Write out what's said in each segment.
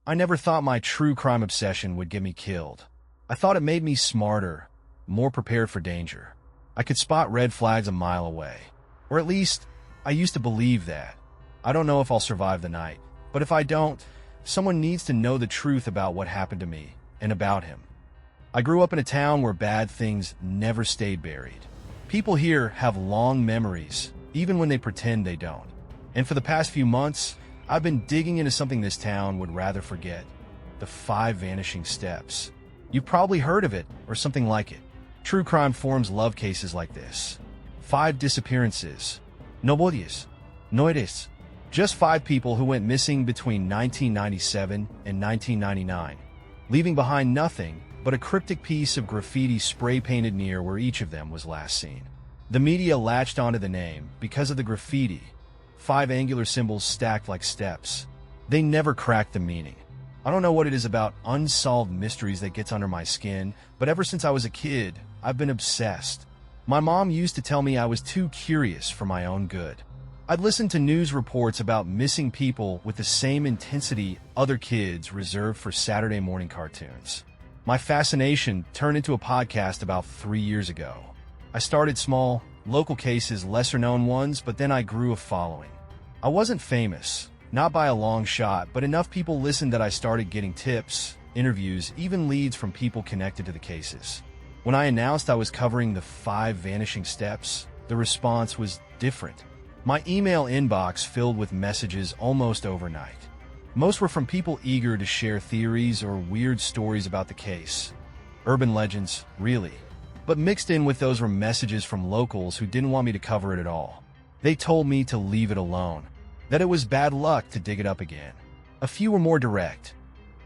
I never thought my true crime obsession would get me killed. I thought it made me smarter, more prepared for danger. I could spot red flags a mile away. Or at least, I used to believe that. I don't know if I'll survive the night, but if I don't, someone needs to know the truth about what happened to me and about him. I grew up in a town where bad things never stayed buried. People here have long memories, even when they pretend they don't. And for the past few months, I've been digging into something this town would rather forget. The 5 Vanishing Steps. You've probably heard of it, or something like it. True crime forums love cases like this. 5 disappearances. Nobodies. Noides. Just 5 people who went missing between 1997 and 1999, leaving behind nothing but a cryptic piece of graffiti spray-painted near where each of them was last seen. The media latched onto the name because of the graffiti, 5 angular symbols stacked like steps. They never cracked the meaning. I don't know what it is about unsolved mysteries that gets under my skin, but ever since I was a kid, I've been obsessed. My mom used to tell me I was too curious for my own good. I'd listen to news reports about missing people with the same intensity other kids reserved for Saturday morning cartoons. My fascination turned into a podcast about 3 years ago. I started small, local cases, lesser-known ones, but then I grew a following. I wasn't famous, not by a long shot, but enough people listened that I started getting tips, interviews, even leads from people connected to the cases. When I announced I was covering the 5 Vanishing Steps, the response was different. My email inbox filled with messages almost overnight. Most were from people eager to share theories or weird stories about the case. Urban legends, really. But mixed in with those were messages from locals who didn't want me to cover it at all. They told me to leave it alone, that it was bad luck to dig it up again. A few were more direct.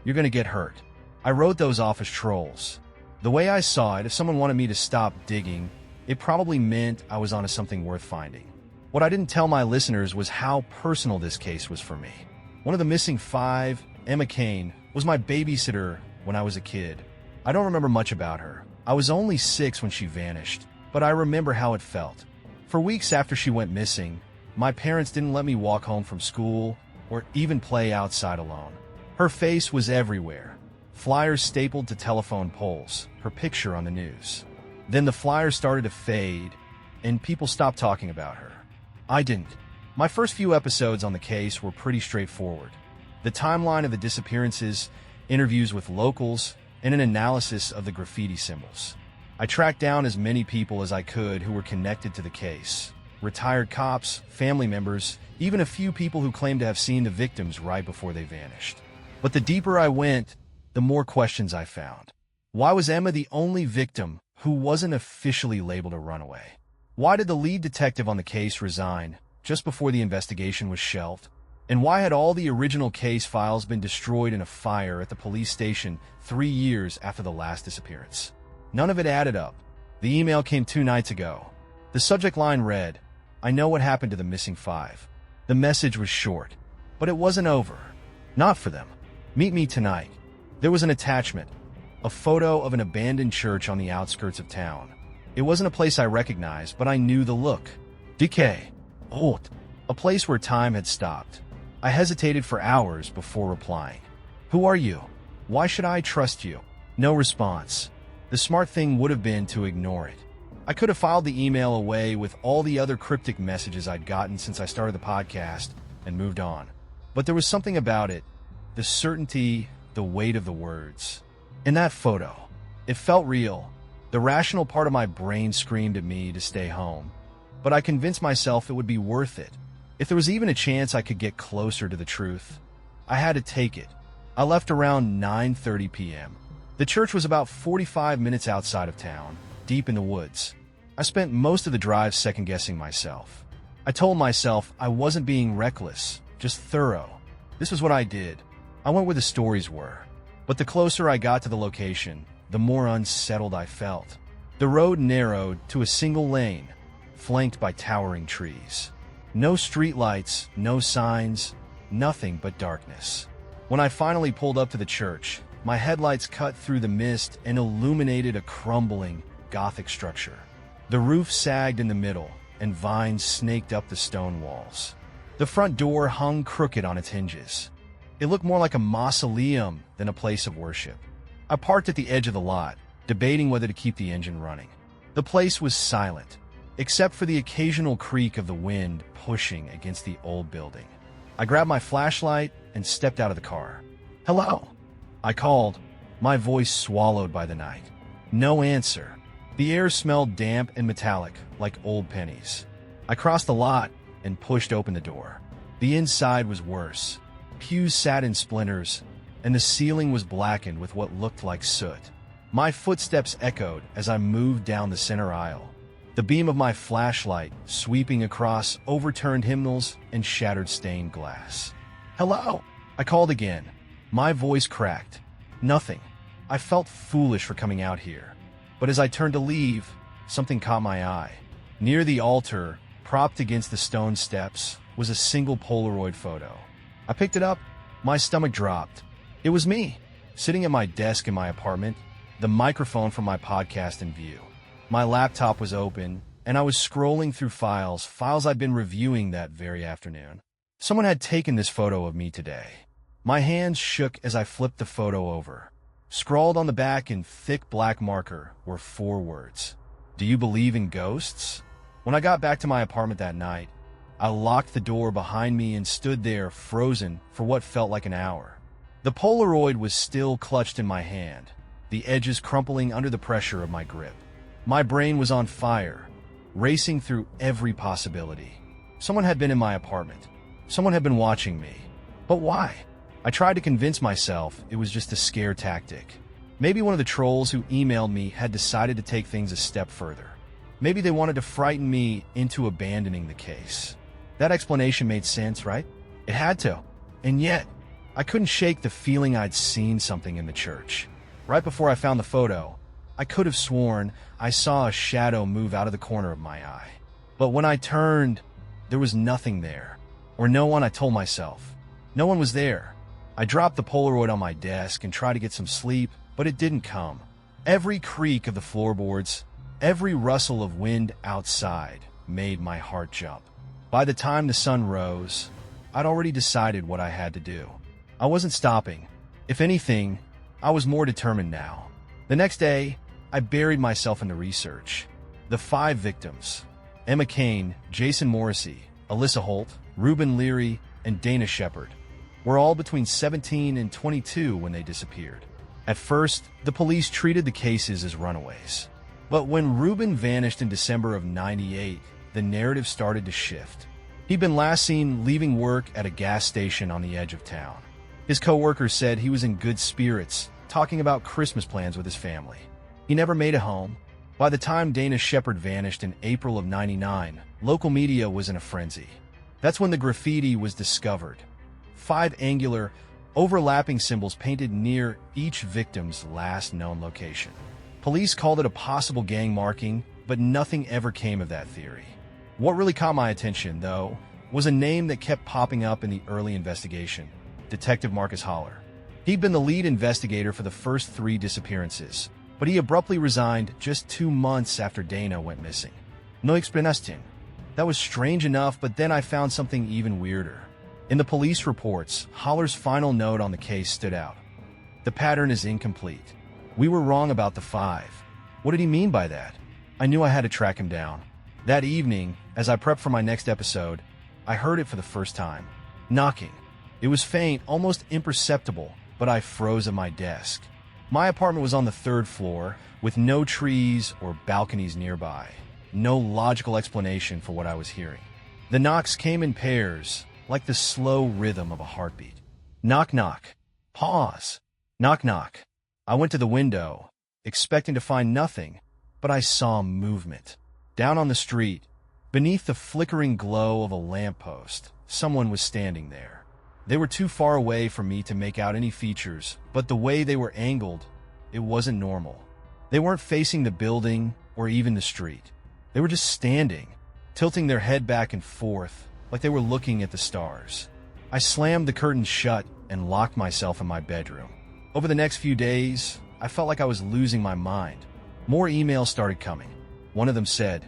You're gonna get hurt. I wrote those off as trolls. The way I saw it, if someone wanted me to stop digging, it probably meant I was onto something worth finding. What I didn't tell my listeners was how personal this case was for me. One of the missing 5, Emma Kane, was my babysitter when I was a kid. I don't remember much about her. I was only 6 when she vanished, but I remember how it felt. For weeks after she went missing, my parents didn't let me walk home from school or even play outside alone. Her face was everywhere. Flyers stapled to telephone poles, her picture on the news. Then the flyers started to fade, and people stopped talking about her. I didn't. My first few episodes on the case were pretty straightforward. The timeline of the disappearances, interviews with locals, and an analysis of the graffiti symbols. I tracked down as many people as I could who were connected to the case. Retired cops, family members, even a few people who claimed to have seen the victims right before they vanished. But the deeper I went, the more questions I found. Why was Emma the only victim who wasn't officially labeled a runaway? Why did the lead detective on the case resign just before the investigation was shelved? And why had all the original case files been destroyed in a fire at the police station 3 years after the last disappearance? None of it added up. The email came 2 nights ago. The subject line read, "I know what happened to the missing 5. The message was short, but it wasn't over. Not for them. Meet me tonight." There was an attachment, a photo of an abandoned church on the outskirts of town. It wasn't a place I recognized, but I knew the look. Decay. Old. A place where time had stopped. I hesitated for hours before replying. "Who are you? Why should I trust you?" No response. The smart thing would have been to ignore it. I could have filed the email away with all the other cryptic messages I'd gotten since I started the podcast and moved on. But there was something about it, the certainty, the weight of the words. In that photo, it felt real. The rational part of my brain screamed at me to stay home, but I convinced myself it would be worth it. If there was even a chance I could get closer to the truth, I had to take it. I left around 9:30 p.m. The church was about 45 minutes outside of town, deep in the woods. I spent most of the drive second-guessing myself. I told myself I wasn't being reckless, just thorough. This was what I did. I went where the stories were. But the closer I got to the location, the more unsettled I felt. The road narrowed to a single lane, flanked by towering trees. No streetlights, no signs, nothing but darkness. When I finally pulled up to the church, my headlights cut through the mist and illuminated a crumbling, Gothic structure. The roof sagged in the middle, and vines snaked up the stone walls. The front door hung crooked on its hinges. It looked more like a mausoleum than a place of worship. I parked at the edge of the lot, debating whether to keep the engine running. The place was silent, except for the occasional creak of the wind pushing against the old building. I grabbed my flashlight and stepped out of the car. "Hello?" I called, my voice swallowed by the night. No answer. The air smelled damp and metallic, like old pennies. I crossed the lot and pushed open the door. The inside was worse. Pews sat in splinters, and the ceiling was blackened with what looked like soot. My footsteps echoed as I moved down the center aisle. The beam of my flashlight sweeping across overturned hymnals and shattered stained glass. "Hello?" I called again. My voice cracked. Nothing. I felt foolish for coming out here. But as I turned to leave, something caught my eye. Near the altar, propped against the stone steps, was a single Polaroid photo. I picked it up. My stomach dropped. It was me, sitting at my desk in my apartment, the microphone from my podcast in view. My laptop was open, and I was scrolling through files I'd been reviewing that very afternoon. Someone had taken this photo of me today. My hands shook as I flipped the photo over. Scrawled on the back in thick black marker were 4 words. "Do you believe in ghosts?" When I got back to my apartment that night, I locked the door behind me and stood there frozen for what felt like an hour. The Polaroid was still clutched in my hand, the edges crumpling under the pressure of my grip. My brain was on fire, racing through every possibility. Someone had been in my apartment. Someone had been watching me. But why? I tried to convince myself it was just a scare tactic. Maybe one of the trolls who emailed me had decided to take things a step further. Maybe they wanted to frighten me into abandoning the case. That explanation made sense, right? It had to. And yet, I couldn't shake the feeling I'd seen something in the church. Right before I found the photo, I could have sworn I saw a shadow move out of the corner of my eye. But when I turned, there was nothing there. Or no one, I told myself. No one was there. I dropped the Polaroid on my desk and tried to get some sleep, but it didn't come. Every creak of the floorboards, every rustle of wind outside made my heart jump. By the time the sun rose, I'd already decided what I had to do. I wasn't stopping. If anything, I was more determined now. The next day, I buried myself in the research. The 5 victims, Emma Kane, Jason Morrissey, Alyssa Holt, Reuben Leary, and Dana Shepard, were all between 17 and 22 when they disappeared. At first, the police treated the cases as runaways. But when Reuben vanished in December of '98, the narrative started to shift. He'd been last seen leaving work at a gas station on the edge of town. His co-workers said he was in good spirits, talking about Christmas plans with his family. He never made it home. By the time Dana Shepard vanished in April of '99, local media was in a frenzy. That's when the graffiti was discovered. 5 angular, overlapping symbols painted near each victim's last known location. Police called it a possible gang marking, but nothing ever came of that theory. What really caught my attention, though, was a name that kept popping up in the early investigation: Detective Marcus Holler. He'd been the lead investigator for the first 3 disappearances, but he abruptly resigned just 2 months after Dana went missing. No explicación. That was strange enough, but then I found something even weirder. In the police reports, Holler's final note on the case stood out. "The pattern is incomplete. We were wrong about the 5. What did he mean by that? I knew I had to track him down. That evening, as I prepped for my next episode, I heard it for the first time. Knocking. It was faint, almost imperceptible, but I froze at my desk. My apartment was on the 3rd floor, with no trees or balconies nearby. No logical explanation for what I was hearing. The knocks came in pairs, like the slow rhythm of a heartbeat. Knock, knock. Pause. Knock, knock. I went to the window, expecting to find nothing, but I saw movement. Down on the street, beneath the flickering glow of a lamppost, someone was standing there. They were too far away for me to make out any features, but the way they were angled, it wasn't normal. They weren't facing the building or even the street. They were just standing, tilting their head back and forth, like they were looking at the stars. I slammed the curtains shut and locked myself in my bedroom. Over the next few days, I felt like I was losing my mind. More emails started coming. One of them said,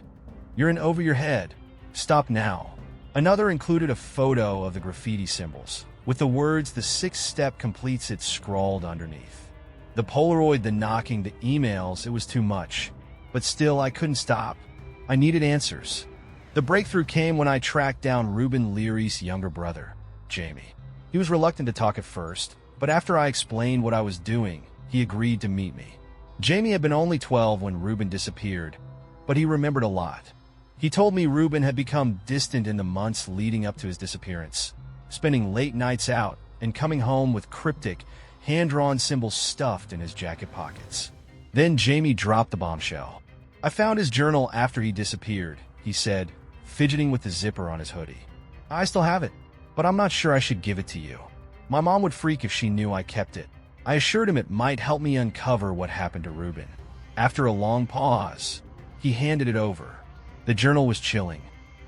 "You're in over your head. Stop now." Another included a photo of the graffiti symbols, with the words, "The sixth step completes it," scrawled underneath. The Polaroid, the knocking, the emails, it was too much. But still, I couldn't stop. I needed answers. The breakthrough came when I tracked down Ruben Leary's younger brother, Jamie. He was reluctant to talk at first, but after I explained what I was doing, he agreed to meet me. Jamie had been only 12 when Ruben disappeared, but he remembered a lot. He told me Ruben had become distant in the months leading up to his disappearance, spending late nights out and coming home with cryptic, hand-drawn symbols stuffed in his jacket pockets. Then Jamie dropped the bombshell. "I found his journal after he disappeared," he said, fidgeting with the zipper on his hoodie. "I still have it, but I'm not sure I should give it to you. My mom would freak if she knew I kept it." I assured him it might help me uncover what happened to Ruben. After a long pause, he handed it over. The journal was chilling.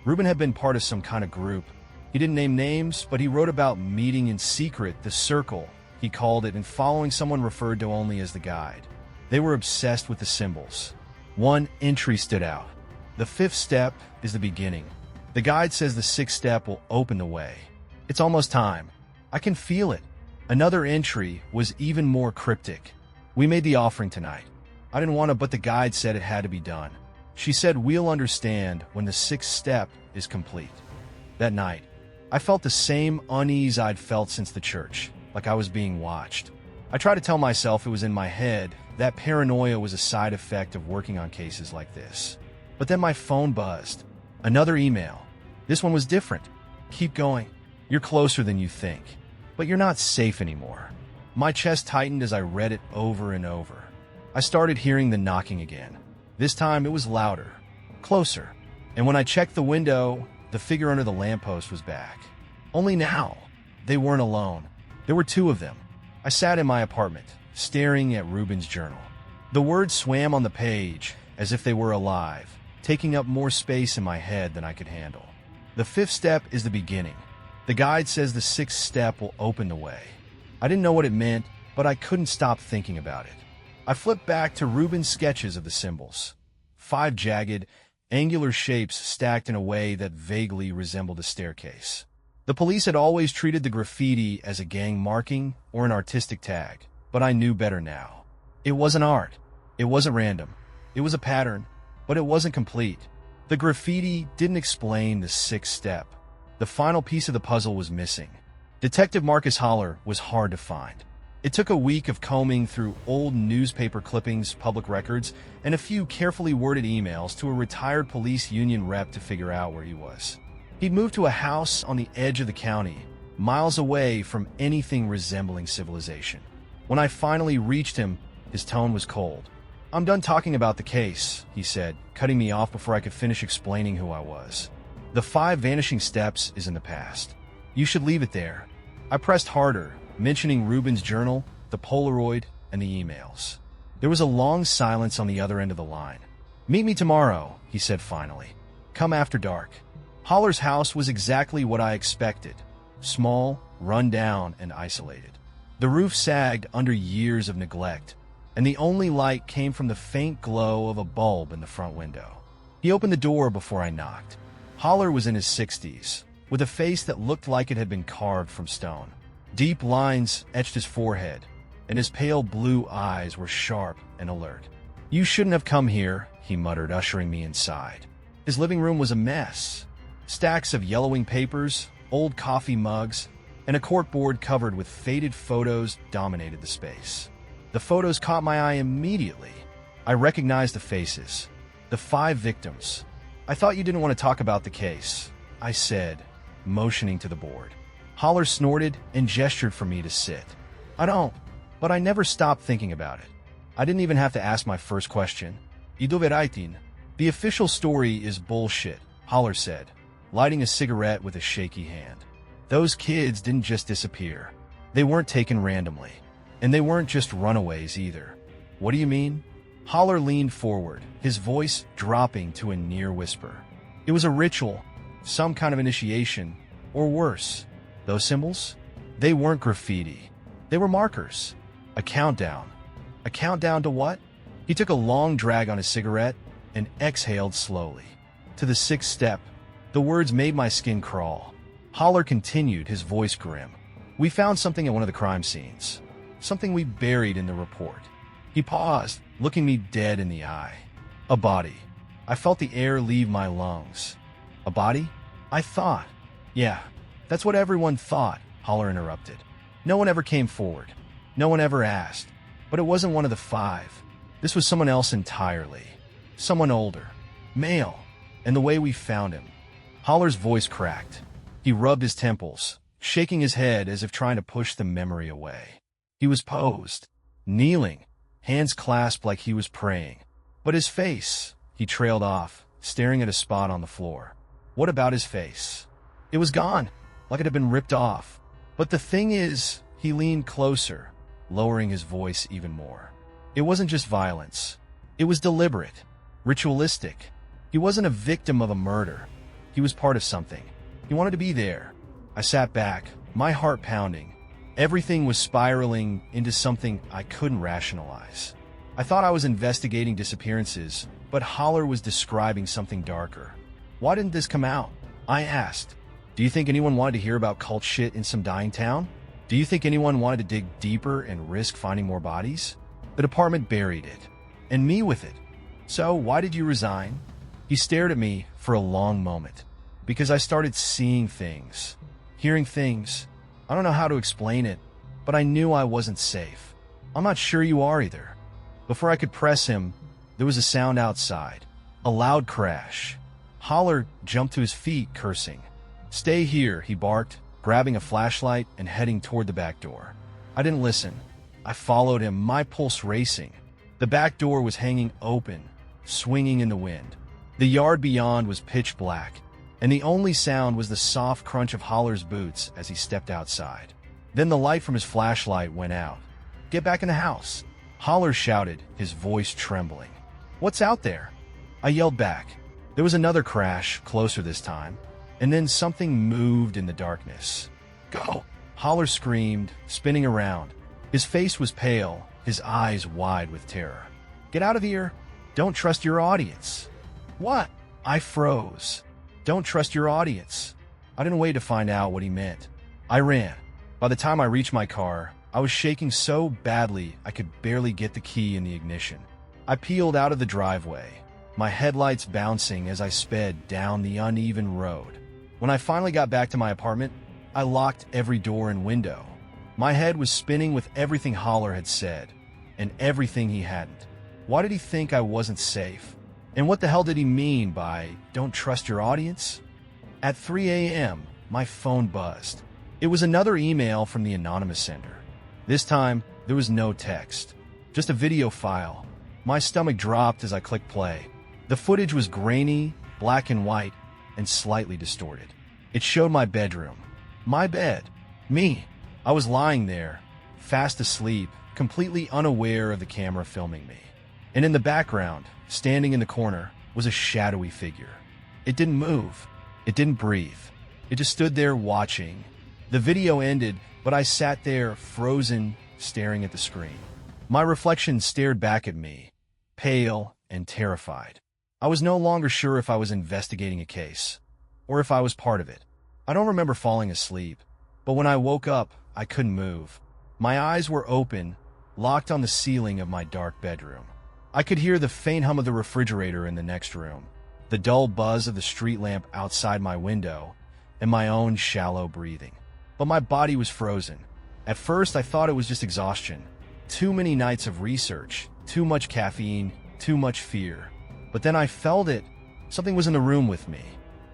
Ruben had been part of some kind of group. He didn't name names, but he wrote about meeting in secret, the circle, he called it, and following someone referred to only as the guide. They were obsessed with the symbols. One entry stood out. "The fifth step is the beginning. The guide says the sixth step will open the way. It's almost time. I can feel it." Another entry was even more cryptic. "We made the offering tonight. I didn't want to, but the guide said it had to be done. She said we'll understand when the sixth step is complete." That night, I felt the same unease I'd felt since the church, like I was being watched. I tried to tell myself it was in my head, that paranoia was a side effect of working on cases like this. But then my phone buzzed. Another email. This one was different. "Keep going. You're closer than you think. But you're not safe anymore." My chest tightened as I read it over and over. I started hearing the knocking again. This time it was louder, closer. And when I checked the window, the figure under the lamppost was back. Only now, they weren't alone. There were two of them. I sat in my apartment, staring at Ruben's journal. The words swam on the page as if they were alive, taking up more space in my head than I could handle. "The fifth step is the beginning. The guide says the sixth step will open the way." I didn't know what it meant, but I couldn't stop thinking about it. I flipped back to Ruben's sketches of the symbols. 5 jagged, angular shapes stacked in a way that vaguely resembled a staircase. The police had always treated the graffiti as a gang marking or an artistic tag, but I knew better now. It wasn't art. It wasn't random. It was a pattern, but it wasn't complete. The graffiti didn't explain the sixth step. The final piece of the puzzle was missing. Detective Marcus Holler was hard to find. It took a week of combing through old newspaper clippings, public records, and a few carefully worded emails to a retired police union rep to figure out where he was. He'd moved to a house on the edge of the county, miles away from anything resembling civilization. When I finally reached him, his tone was cold. "I'm done talking about the case," he said, cutting me off before I could finish explaining who I was. "The 5 vanishing steps is in the past. You should leave it there." I pressed harder, mentioning Ruben's journal, the Polaroid, and the emails. There was a long silence on the other end of the line. "Meet me tomorrow," he said finally. "Come after dark." Holler's house was exactly what I expected. Small, run down, and isolated. The roof sagged under years of neglect, and the only light came from the faint glow of a bulb in the front window. He opened the door before I knocked. Holler was in his 60s, with a face that looked like it had been carved from stone. Deep lines etched his forehead, and his pale blue eyes were sharp and alert. "You shouldn't have come here," he muttered, ushering me inside. His living room was a mess. Stacks of yellowing papers, old coffee mugs, and a corkboard covered with faded photos dominated the space. The photos caught my eye immediately. I recognized the faces. The 5 victims. "I thought you didn't want to talk about the case," I said, motioning to the board. Holler snorted and gestured for me to sit. "I don't," but I never stopped thinking about it. I didn't even have to ask my first question. "I dove raitin?" "The official story is bullshit," Holler said, lighting a cigarette with a shaky hand. "Those kids didn't just disappear. They weren't taken randomly. And they weren't just runaways either." "What do you mean?" Holler leaned forward, his voice dropping to a near whisper. "It was a ritual, some kind of initiation, or worse. Those symbols? They weren't graffiti. They were markers. A countdown. A countdown to what?" He took a long drag on his cigarette and exhaled slowly. "To the sixth step." The words made my skin crawl. Holler continued, his voice grim. We found something at one of the crime scenes. Something we buried in the report. He paused, looking me dead in the eye. A body. I felt the air leave my lungs. A body? I thought. Yeah, that's what everyone thought, Holler interrupted. No one ever came forward. No one ever asked. But it wasn't one of the five. This was someone else entirely. Someone older. Male. And the way we found him. Holler's voice cracked. He rubbed his temples, shaking his head as if trying to push the memory away. He was posed, kneeling, hands clasped like he was praying. But his face, he trailed off, staring at a spot on the floor. What about his face? It was gone, like it had been ripped off. But the thing is, he leaned closer, lowering his voice even more. It wasn't just violence. It was deliberate, ritualistic. He wasn't a victim of a murder. He was part of something. He wanted to be there. I sat back, my heart pounding. Everything was spiraling into something I couldn't rationalize. I thought I was investigating disappearances, but Holler was describing something darker. Why didn't this come out? I asked. Do you think anyone wanted to hear about cult shit in some dying town? Do you think anyone wanted to dig deeper and risk finding more bodies? The department buried it, and me with it. So why did you resign? He stared at me for a long moment. Because I started seeing things, hearing things. I don't know how to explain it, but I knew I wasn't safe. I'm not sure you are either. Before I could press him, there was a sound outside. A loud crash. Holler jumped to his feet, cursing. Stay here, he barked, grabbing a flashlight and heading toward the back door. I didn't listen. I followed him, my pulse racing. The back door was hanging open, swinging in the wind. The yard beyond was pitch black, and the only sound was the soft crunch of Holler's boots as he stepped outside. Then the light from his flashlight went out. Get back in the house, Holler shouted, his voice trembling. What's out there? I yelled back. There was another crash, closer this time, and then something moved in the darkness. Go! Holler screamed, spinning around. His face was pale, his eyes wide with terror. Get out of here! Don't trust your audience. What? I froze. Don't trust your audience. I didn't wait to find out what he meant. I ran. By the time I reached my car, I was shaking so badly I could barely get the key in the ignition. I peeled out of the driveway, my headlights bouncing as I sped down the uneven road. When I finally got back to my apartment, I locked every door and window. My head was spinning with everything Holler had said, and everything he hadn't. Why did he think I wasn't safe? And what the hell did he mean by, don't trust your audience? At 3 a.m., my phone buzzed. It was another email from the anonymous sender. This time, there was no text, just a video file. My stomach dropped as I clicked play. The footage was grainy, black and white, and slightly distorted. It showed my bedroom. My bed. Me. I was lying there, fast asleep, completely unaware of the camera filming me. And in the background, standing in the corner, was a shadowy figure. It didn't move. It didn't breathe. It just stood there watching. The video ended, but I sat there, frozen, staring at the screen. My reflection stared back at me, pale and terrified. I was no longer sure if I was investigating a case, or if I was part of it. I don't remember falling asleep, but when I woke up, I couldn't move. My eyes were open, locked on the ceiling of my dark bedroom. I could hear the faint hum of the refrigerator in the next room, the dull buzz of the street lamp outside my window, and my own shallow breathing. But my body was frozen. At first, I thought it was just exhaustion. Too many nights of research, too much caffeine, too much fear. But then I felt it. Something was in the room with me.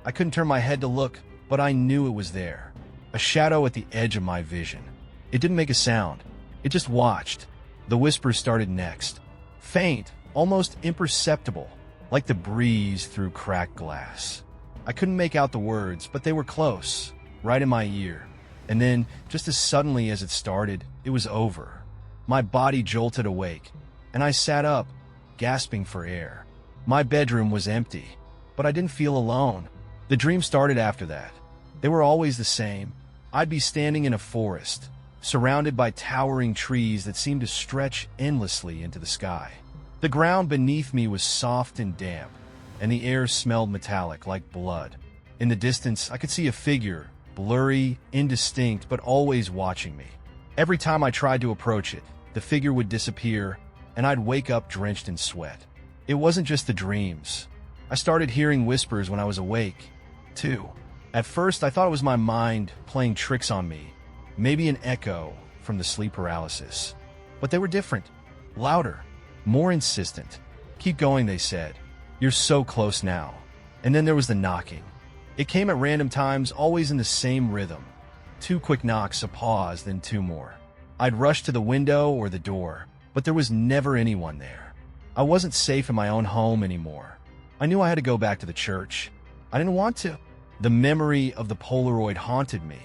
I couldn't turn my head to look, but I knew it was there. A shadow at the edge of my vision. It didn't make a sound. It just watched. The whispers started next. Faint, almost imperceptible, like the breeze through cracked glass. I couldn't make out the words, but they were close, right in my ear. And then, just as suddenly as it started, it was over. My body jolted awake, and I sat up, gasping for air. My bedroom was empty, but I didn't feel alone. The dream started after that. They were always the same. I'd be standing in a forest, surrounded by towering trees that seemed to stretch endlessly into the sky. The ground beneath me was soft and damp, and the air smelled metallic like blood. In the distance, I could see a figure, blurry, indistinct, but always watching me. Every time I tried to approach it, the figure would disappear, and I'd wake up drenched in sweat. It wasn't just the dreams. I started hearing whispers when I was awake, too. At first, I thought it was my mind playing tricks on me, maybe an echo from the sleep paralysis. But they were different, louder, more insistent. "Keep going," they said. "You're so close now." And then there was the knocking. It came at random times, always in the same rhythm. 2 quick knocks, a pause, then 2 more. I'd rush to the window or the door, but there was never anyone there. I wasn't safe in my own home anymore. I knew I had to go back to the church. I didn't want to. The memory of the Polaroid haunted me,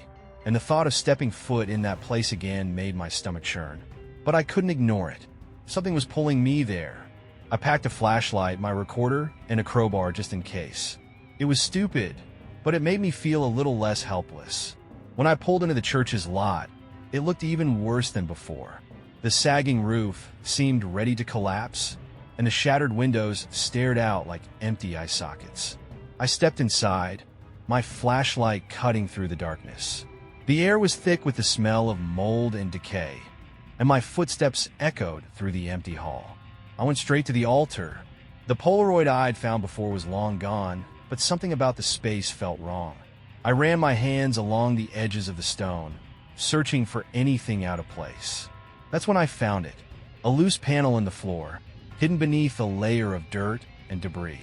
and the thought of stepping foot in that place again made my stomach churn. But I couldn't ignore it. Something was pulling me there. I packed a flashlight, my recorder, and a crowbar just in case. It was stupid, but it made me feel a little less helpless. When I pulled into the church's lot, it looked even worse than before. The sagging roof seemed ready to collapse, and the shattered windows stared out like empty eye sockets. I stepped inside, my flashlight cutting through the darkness. The air was thick with the smell of mold and decay, and my footsteps echoed through the empty hall. I went straight to the altar. The Polaroid I'd found before was long gone, but something about the space felt wrong. I ran my hands along the edges of the stone, searching for anything out of place. That's when I found it, a loose panel in the floor, hidden beneath a layer of dirt and debris.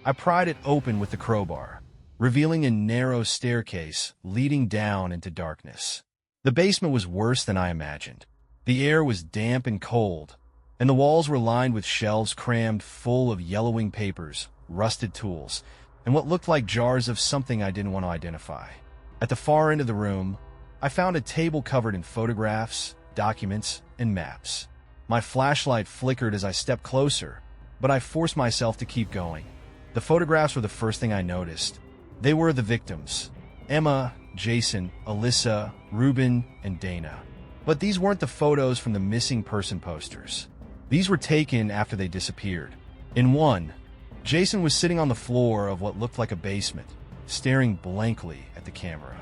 I pried it open with the crowbar, revealing a narrow staircase leading down into darkness. The basement was worse than I imagined. The air was damp and cold, and the walls were lined with shelves crammed full of yellowing papers, rusted tools, and what looked like jars of something I didn't want to identify. At the far end of the room, I found a table covered in photographs, documents, and maps. My flashlight flickered as I stepped closer, but I forced myself to keep going. The photographs were the first thing I noticed. They were the victims: Emma, Jason, Alyssa, Ruben, and Dana. But these weren't the photos from the missing person posters. These were taken after they disappeared. In one, Jason was sitting on the floor of what looked like a basement, staring blankly at the camera.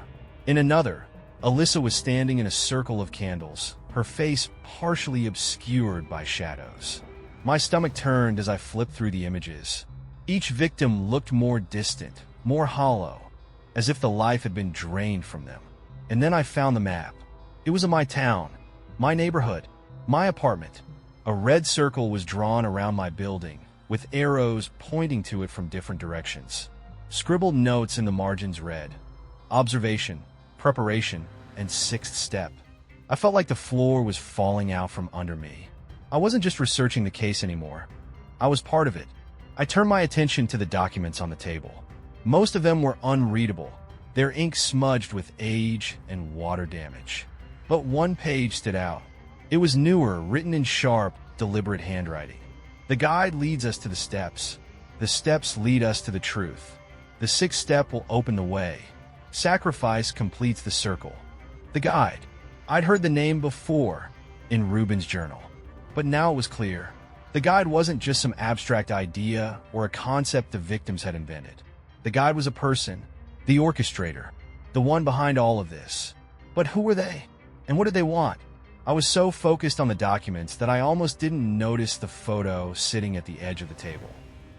In another, Alyssa was standing in a circle of candles, her face partially obscured by shadows. My stomach turned as I flipped through the images. Each victim looked more distant, more hollow, as if the life had been drained from them. And then I found the map. It was of my town, my neighborhood, my apartment. A red circle was drawn around my building, with arrows pointing to it from different directions. Scribbled notes in the margins read, "Observation, preparation, and 6th step." I felt like the floor was falling out from under me. I wasn't just researching the case anymore. I was part of it. I turned my attention to the documents on the table. Most of them were unreadable, their ink smudged with age and water damage. But one page stood out. It was newer, written in sharp, deliberate handwriting. The guide leads us to the steps. The steps lead us to the truth. The 6th step will open the way. Sacrifice completes the circle. The guide. I'd heard the name before in Ruben's journal, but now it was clear. The guide wasn't just some abstract idea or a concept the victims had invented. The guide was a person, the orchestrator, the one behind all of this. But who were they? And what did they want? I was so focused on the documents that I almost didn't notice the photo sitting at the edge of the table.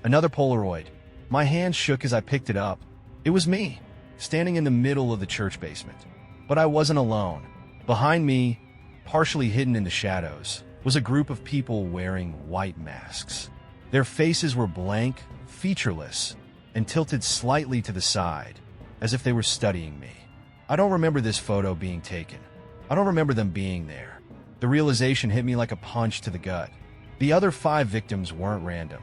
Another Polaroid. My hand shook as I picked it up. It was me, standing in the middle of the church basement. But I wasn't alone. Behind me, partially hidden in the shadows, was a group of people wearing white masks. Their faces were blank, featureless, and tilted slightly to the side, as if they were studying me. I don't remember this photo being taken. I don't remember them being there. The realization hit me like a punch to the gut. The other 5 victims weren't random.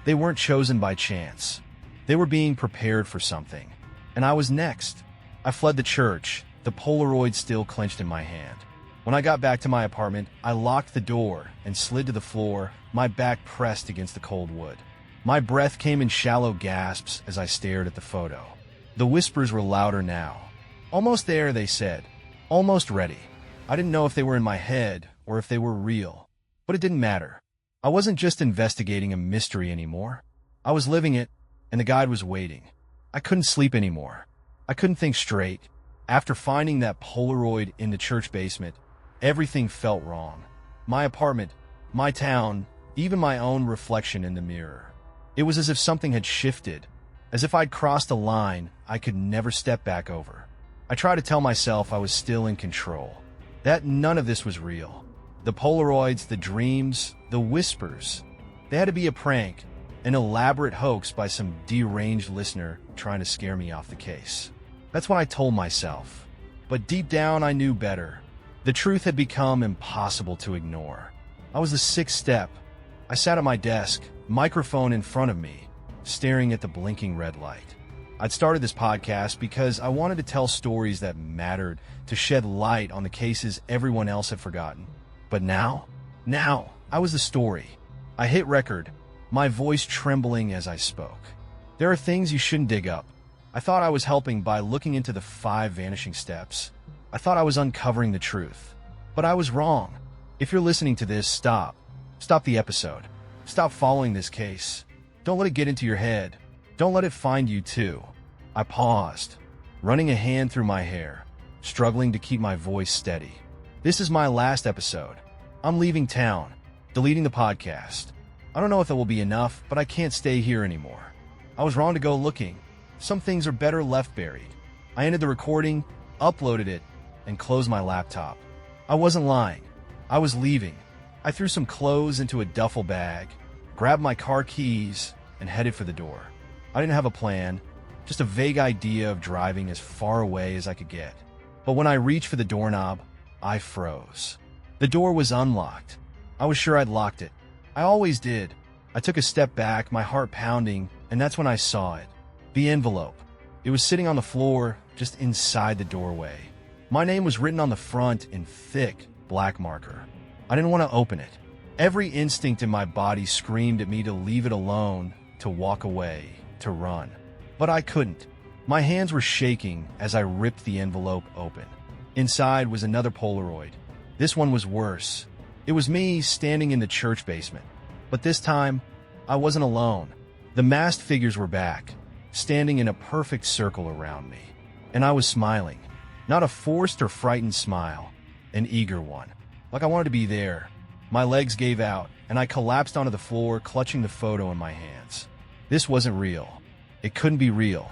They weren't chosen by chance. They were being prepared for something. And I was next. I fled the church, the Polaroid still clenched in my hand. When I got back to my apartment, I locked the door and slid to the floor, my back pressed against the cold wood. My breath came in shallow gasps as I stared at the photo. The whispers were louder now. "Almost there," they said. "Almost ready." I didn't know if they were in my head or if they were real, but it didn't matter. I wasn't just investigating a mystery anymore. I was living it, and the guide was waiting. I couldn't sleep anymore. I couldn't think straight. After finding that Polaroid in the church basement, everything felt wrong. My apartment, my town, even my own reflection in the mirror. It was as if something had shifted, as if I'd crossed a line I could never step back over. I tried to tell myself I was still in control, that none of this was real. The Polaroids, the dreams, the whispers, they had to be a prank, an elaborate hoax by some deranged listener trying to scare me off the case. That's what I told myself. But deep down, I knew better. The truth had become impossible to ignore. I was the sixth step. I sat at my desk, microphone in front of me, staring at the blinking red light. I'd started this podcast because I wanted to tell stories that mattered, to shed light on the cases everyone else had forgotten. But now, I was the story. I hit record, my voice trembling as I spoke. There are things you shouldn't dig up. I thought I was helping by looking into the 5 vanishing steps. I thought I was uncovering the truth. But I was wrong. If you're listening to this, stop. Stop the episode. Stop following this case. Don't let it get into your head. Don't let it find you too. I paused, running a hand through my hair, struggling to keep my voice steady. This is my last episode. I'm leaving town, deleting the podcast. I don't know if it will be enough, but I can't stay here anymore. I was wrong to go looking. Some things are better left buried. I ended the recording, uploaded it, and closed my laptop. I wasn't lying. I was leaving. I threw some clothes into a duffel bag, grabbed my car keys, and headed for the door. I didn't have a plan, just a vague idea of driving as far away as I could get. But when I reached for the doorknob, I froze. The door was unlocked. I was sure I'd locked it. I always did. I took a step back, my heart pounding, and that's when I saw it. The envelope. It was sitting on the floor, just inside the doorway. My name was written on the front in thick, black marker. I didn't want to open it. Every instinct in my body screamed at me to leave it alone, to walk away, to run. But I couldn't. My hands were shaking as I ripped the envelope open. Inside was another Polaroid. This one was worse. It was me standing in the church basement. But this time, I wasn't alone. The masked figures were back, standing in a perfect circle around me. And I was smiling. Not a forced or frightened smile, an eager one. Like I wanted to be there. My legs gave out, and I collapsed onto the floor, clutching the photo in my hands. This wasn't real. It couldn't be real.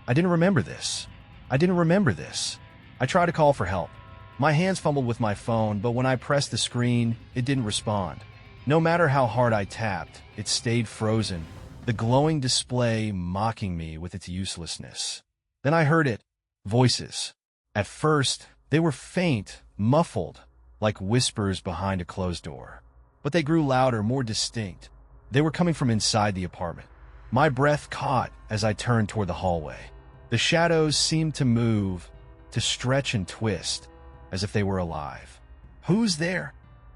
I didn't remember this. I tried to call for help. My hands fumbled with my phone, but when I pressed the screen, it didn't respond. No matter how hard I tapped, it stayed frozen, the glowing display mocking me with its uselessness. Then I heard it. Voices. At first, they were faint, muffled, like whispers behind a closed door. But they grew louder, more distinct. They were coming from inside the apartment. My breath caught as I turned toward the hallway. The shadows seemed to move, to stretch and twist, as if they were alive. "Who's there?"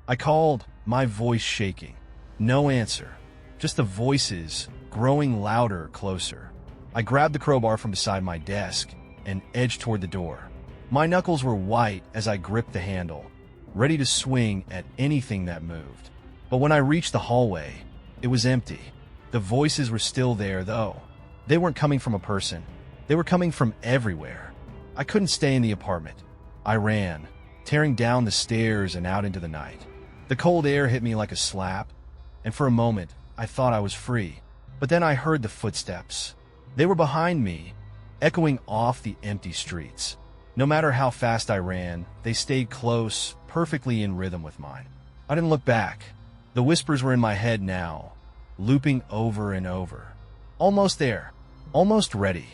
I called, my voice shaking. No answer, just the voices growing louder, closer. I grabbed the crowbar from beside my desk and edged toward the door. My knuckles were white as I gripped the handle, ready to swing at anything that moved. But when I reached the hallway, it was empty. The voices were still there, though. They weren't coming from a person. They were coming from everywhere. I couldn't stay in the apartment. I ran, tearing down the stairs and out into the night. The cold air hit me like a slap, and for a moment, I thought I was free. But then I heard the footsteps. They were behind me, echoing off the empty streets. No matter how fast I ran, they stayed close, perfectly in rhythm with mine. I didn't look back. The whispers were in my head now, looping over and over. Almost there. Almost ready.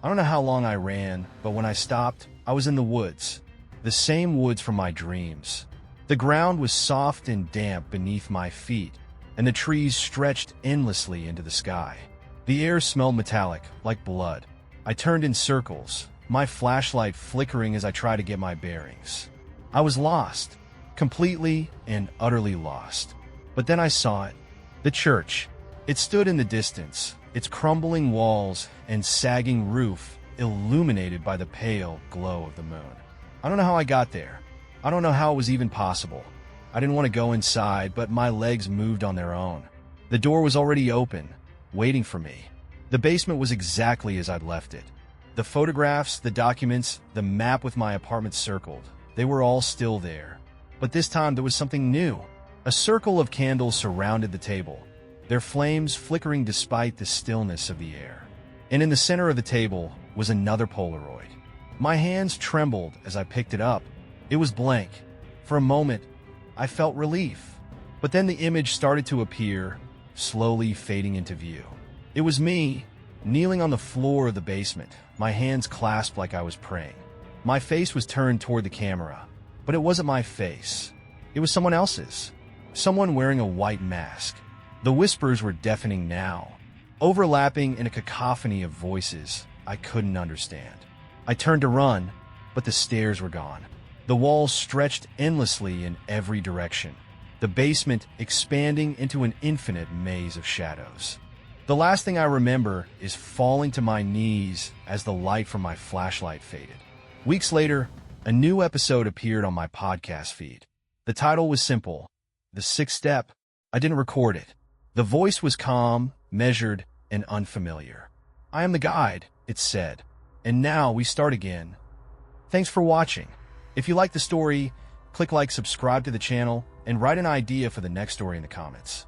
I don't know how long I ran, but when I stopped, I was in the woods. The same woods from my dreams. The ground was soft and damp beneath my feet, and the trees stretched endlessly into the sky. The air smelled metallic, like blood. I turned in circles, my flashlight flickering as I tried to get my bearings. I was lost, completely and utterly lost. But then I saw it. The church. It stood in the distance, its crumbling walls and sagging roof illuminated by the pale glow of the moon. I don't know how I got there. I don't know how it was even possible. I didn't want to go inside, but my legs moved on their own. The door was already open, waiting for me. The basement was exactly as I'd left it. The photographs, the documents, the map with my apartment circled, they were all still there. But this time there was something new. A circle of candles surrounded the table, their flames flickering despite the stillness of the air. And in the center of the table was another Polaroid. My hands trembled as I picked it up. It was blank. For a moment, I felt relief. But then the image started to appear, slowly fading into view. It was me, kneeling on the floor of the basement, my hands clasped like I was praying. My face was turned toward the camera, but it wasn't my face. It was someone else's. Someone wearing a white mask. The whispers were deafening now, overlapping in a cacophony of voices I couldn't understand. I turned to run, but the stairs were gone. The walls stretched endlessly in every direction, the basement expanding into an infinite maze of shadows. The last thing I remember is falling to my knees as the light from my flashlight faded. Weeks later, a new episode appeared on my podcast feed. The title was simple, The Sixth Step. I didn't record it. The voice was calm, measured, and unfamiliar. I am the guide, it said. And now we start again. Thanks for watching. If you like the story, click like, subscribe to the channel, and write an idea for the next story in the comments.